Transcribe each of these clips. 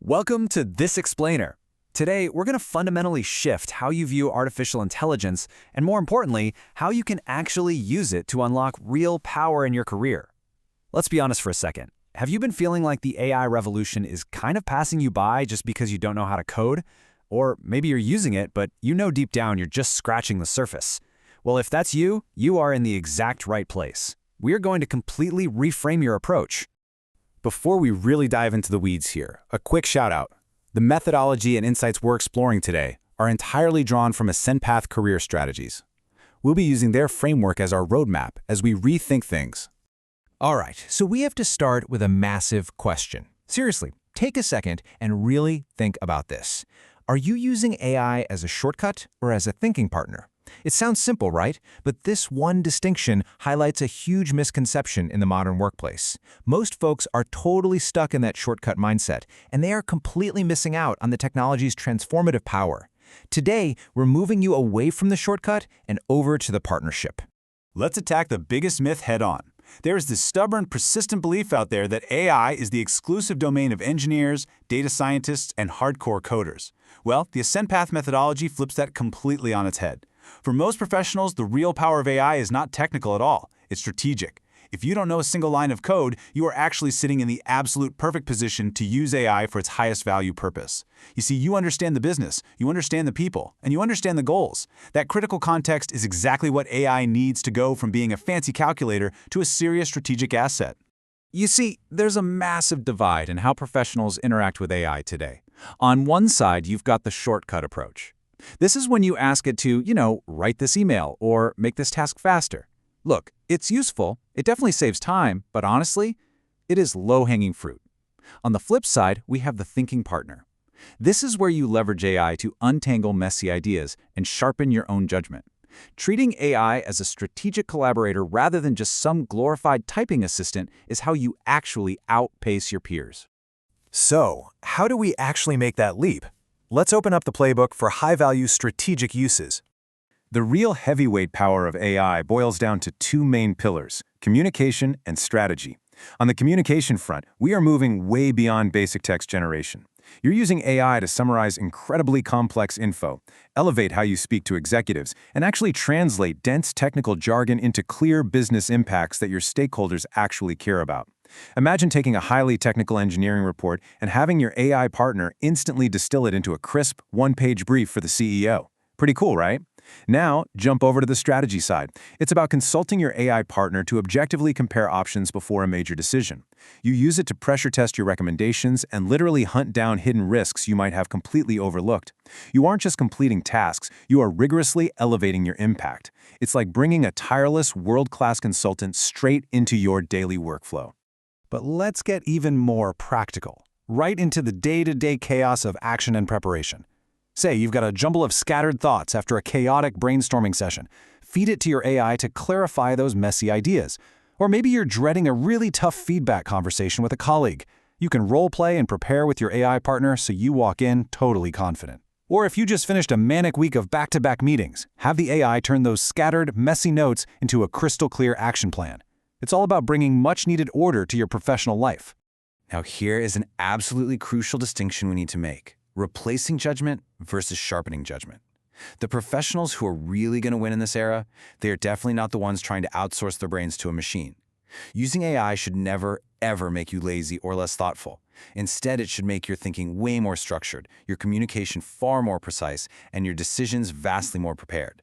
Welcome to This Explainer. Today, we're going to fundamentally shift how you view artificial intelligence and, more importantly, how you can actually use it to unlock real power in your career. Let's be honest for a second. Have you been feeling like the AI revolution is kind of passing you by just because you don't know how to code? Or maybe you're using it, but you know deep down you're just scratching the surface. Well, if that's you, you are in the exact right place. We're going to completely reframe your approach. Before we really dive into the weeds here, a quick shout out. The methodology and insights we're exploring today are entirely drawn from Ascendpath Career Strategies. We'll be using their framework as our roadmap as we rethink things. All right, so we have to start with a massive question. Seriously, take a second and really think about this. Are you using AI as a shortcut or as a thinking partner? It sounds simple, right? But this one distinction highlights a huge misconception in the modern workplace. Most folks are totally stuck in that shortcut mindset, and they are completely missing out on the technology's transformative power. Today, we're moving you away from the shortcut and over to the partnership. Let's attack the biggest myth head-on. There is this stubborn, persistent belief out there that AI is the exclusive domain of engineers, data scientists, and hardcore coders. Well, the Ascendpath methodology flips that completely on its head. For most professionals, the real power of AI is not technical at all. It's strategic. If you don't know a single line of code, you are actually sitting in the absolute perfect position to use AI for its highest value purpose. You see, you understand the business, you understand the people, and you understand the goals. That critical context is exactly what AI needs to go from being a fancy calculator to a serious strategic asset. You see, there's a massive divide in how professionals interact with AI today. On one side, you've got the shortcut approach. This is when you ask it to, write this email or make this task faster. Look, it's useful, it definitely saves time, but honestly, it is low-hanging fruit. On the flip side, we have the thinking partner. This is where you leverage AI to untangle messy ideas and sharpen your own judgment. Treating AI as a strategic collaborator rather than just some glorified typing assistant is how you actually outpace your peers. So, how do we actually make that leap? Let's open up the playbook for high-value strategic uses. The real heavyweight power of AI boils down to two main pillars: communication and strategy. On the communication front, we are moving way beyond basic text generation. You're using AI to summarize incredibly complex info, elevate how you speak to executives, and actually translate dense technical jargon into clear business impacts that your stakeholders actually care about. Imagine taking a highly technical engineering report and having your AI partner instantly distill it into a crisp, one-page brief for the CEO. Pretty cool, right? Now, jump over to the strategy side. It's about consulting your AI partner to objectively compare options before a major decision. You use it to pressure test your recommendations and literally hunt down hidden risks you might have completely overlooked. You aren't just completing tasks, you are rigorously elevating your impact. It's like bringing a tireless, world-class consultant straight into your daily workflow. But let's get even more practical, right into the day-to-day chaos of action and preparation. Say you've got a jumble of scattered thoughts after a chaotic brainstorming session. Feed it to your AI to clarify those messy ideas. Or maybe you're dreading a really tough feedback conversation with a colleague. You can role-play and prepare with your AI partner so you walk in totally confident. Or if you just finished a manic week of back-to-back meetings, have the AI turn those scattered, messy notes into a crystal-clear action plan. It's all about bringing much-needed order to your professional life. Now here is an absolutely crucial distinction we need to make: replacing judgment versus sharpening judgment. The professionals who are really going to win in this era, they are definitely not the ones trying to outsource their brains to a machine. Using AI should never, ever make you lazy or less thoughtful. Instead, it should make your thinking way more structured, your communication far more precise, and your decisions vastly more prepared.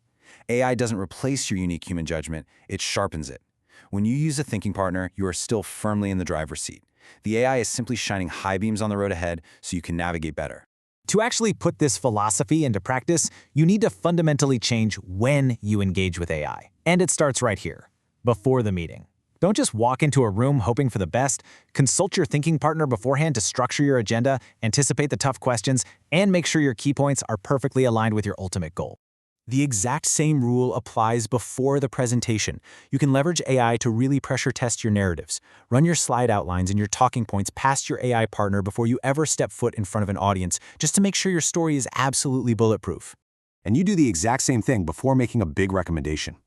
AI doesn't replace your unique human judgment, it sharpens it. When you use a thinking partner, you are still firmly in the driver's seat. The AI is simply shining high beams on the road ahead so you can navigate better. To actually put this philosophy into practice, you need to fundamentally change when you engage with AI. And it starts right here, before the meeting. Don't just walk into a room hoping for the best. Consult your thinking partner beforehand to structure your agenda, anticipate the tough questions, and make sure your key points are perfectly aligned with your ultimate goal. The exact same rule applies before the presentation. You can leverage AI to really pressure test your narratives. Run your slide outlines and your talking points past your AI partner before you ever step foot in front of an audience, just to make sure your story is absolutely bulletproof. And you do the exact same thing before making a big recommendation.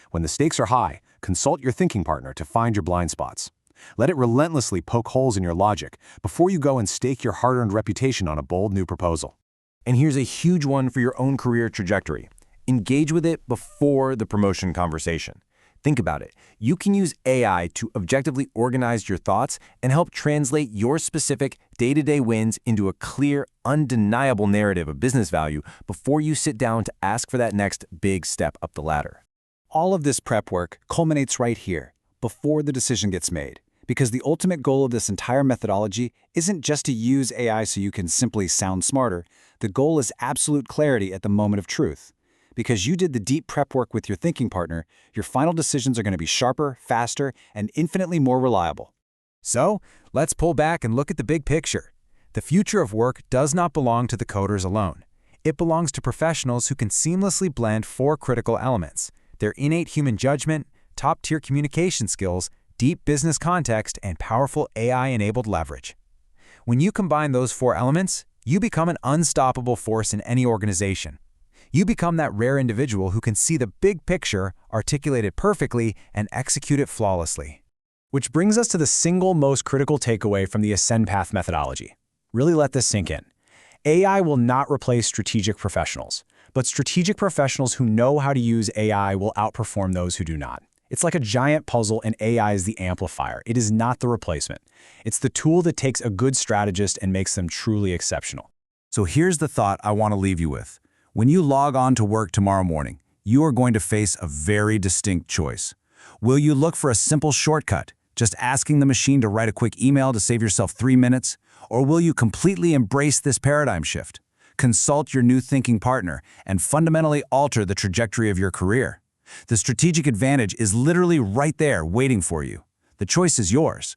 When the stakes are high, consult your thinking partner to find your blind spots. Let it relentlessly poke holes in your logic before you go and stake your hard-earned reputation on a bold new proposal. And here's a huge one for your own career trajectory. Engage with it before the promotion conversation. Think about it. You can use AI to objectively organize your thoughts and help translate your specific day-to-day wins into a clear, undeniable narrative of business value before you sit down to ask for that next big step up the ladder. All of this prep work culminates right here, before the decision gets made. Because the ultimate goal of this entire methodology isn't just to use AI so you can simply sound smarter. The goal is absolute clarity at the moment of truth. Because you did the deep prep work with your thinking partner, your final decisions are going to be sharper, faster, and infinitely more reliable. So, let's pull back and look at the big picture. The future of work does not belong to the coders alone. It belongs to professionals who can seamlessly blend four critical elements: their innate human judgment, top-tier communication skills, deep business context, and powerful AI-enabled leverage. When you combine those four elements, you become an unstoppable force in any organization. You become that rare individual who can see the big picture, articulate it perfectly, and execute it flawlessly. Which brings us to the single most critical takeaway from the Ascend Path methodology. Really let this sink in. AI will not replace strategic professionals, but strategic professionals who know how to use AI will outperform those who do not. It's like a giant puzzle, and AI is the amplifier. It is not the replacement. It's the tool that takes a good strategist and makes them truly exceptional. So here's the thought I want to leave you with. When you log on to work tomorrow morning, you are going to face a very distinct choice. Will you look for a simple shortcut, just asking the machine to write a quick email to save yourself 3 minutes? Or will you completely embrace this paradigm shift, consult your new thinking partner, and fundamentally alter the trajectory of your career? The strategic advantage is literally right there waiting for you. The choice is yours.